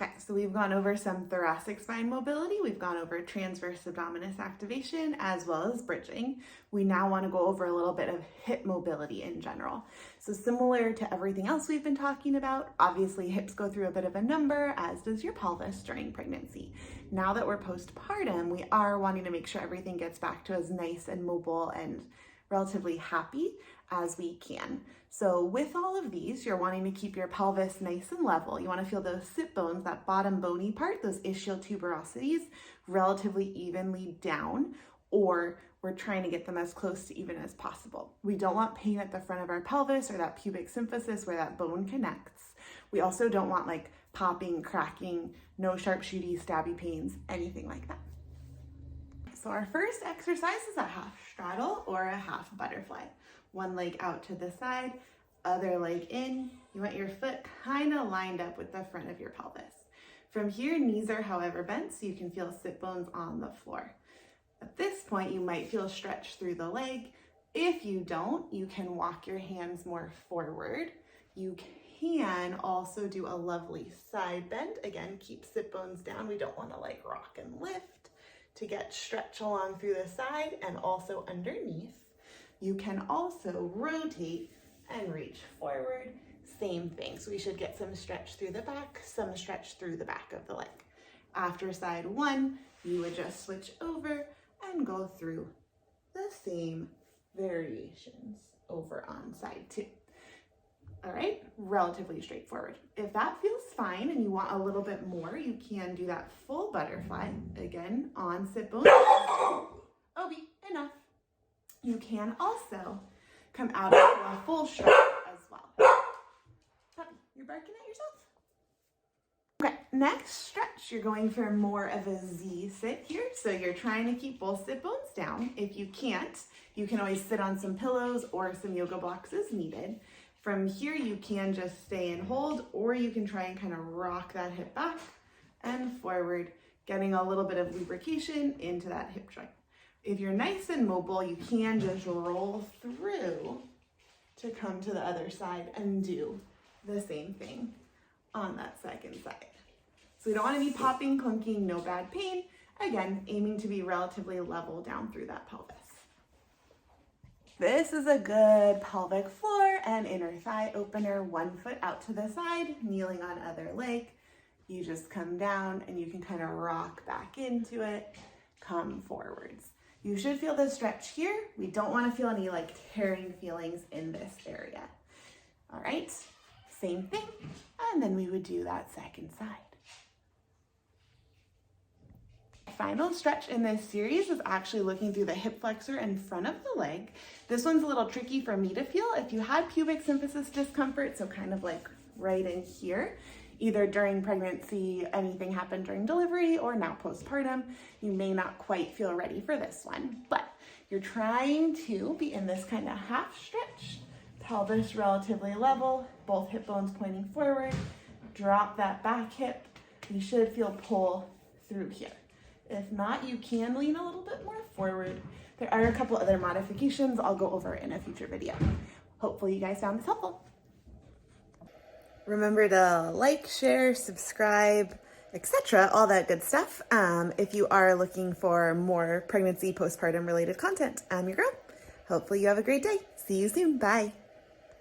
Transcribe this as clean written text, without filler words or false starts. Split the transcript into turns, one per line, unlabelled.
Okay, so we've gone over some thoracic spine mobility, we've gone over transverse abdominis activation, as well as bridging. We now want to go over a little bit of hip mobility in general. So similar to everything else we've been talking about, obviously hips go through a bit of a number, as does your pelvis during pregnancy. Now that we're postpartum, we are wanting to make sure everything gets back to as nice and mobile and relatively happy as we can. So with all of these, you're wanting to keep your pelvis nice and level. You want to feel those sit bones, that bottom bony part, those ischial tuberosities, relatively evenly down, or we're trying to get them as close to even as possible. We don't want pain at the front of our pelvis or that pubic symphysis where that bone connects. We also don't want like popping, cracking, no sharp shooty, stabby pains, anything like that. So our first exercise is a half straddle or a half butterfly. One leg out to the side, other leg in. You want your foot kind of lined up with the front of your pelvis. From here, knees are however bent, so you can feel sit bones on the floor. At this point, you might feel stretch through the leg. If you don't, you can walk your hands more forward. You can also do a lovely side bend. Again, keep sit bones down. We don't want to like rock and lift to get stretch along through the side and also underneath. You can also rotate and reach forward. Same thing. So we should get some stretch through the back, some stretch through the back of the leg. After side one, you would just switch over and go through the same variations over on side two. All right, relatively straightforward. If that feels fine and you want a little bit more, you can do that full butterfly, again, on sit bones. Obi, enough. You can also come out into a full stretch as well. Puppy, you're barking at yourself. Okay, next stretch, you're going for more of a Z sit here. So you're trying to keep both sit bones down. If you can't, you can always sit on some pillows or some yoga blocks as needed. From here, you can just stay and hold, or you can try and kind of rock that hip back and forward, getting a little bit of lubrication into that hip joint. If you're nice and mobile, you can just roll through to come to the other side and do the same thing on that second side. So we don't want to be popping, clunking, no bad pain. Again, aiming to be relatively level down through that pelvis. This is a good pelvic floor and inner thigh opener. One foot out to the side, kneeling on other leg. You just come down and you can kind of rock back into it, come forwards. You should feel the stretch here. We don't want to feel any like tearing feelings in this area. All right, same thing. And then we would do that second side. Final stretch in this series is actually looking through the hip flexor in front of the leg. This one's a little tricky for me to feel. If you had pubic symphysis discomfort, so kind of like right in here, either during pregnancy, anything happened during delivery, or now postpartum, you may not quite feel ready for this one. But you're trying to be in this kind of half stretch, pelvis relatively level, both hip bones pointing forward, drop that back hip. You should feel pull through here. If not, you can lean a little bit more forward. There are a couple other modifications I'll go over in a future video. Hopefully you guys found this helpful. Remember to like, share, subscribe, etc., all that good stuff. If you are looking for more pregnancy, postpartum related content, I'm your girl. Hopefully you have a great day. See you soon. Bye.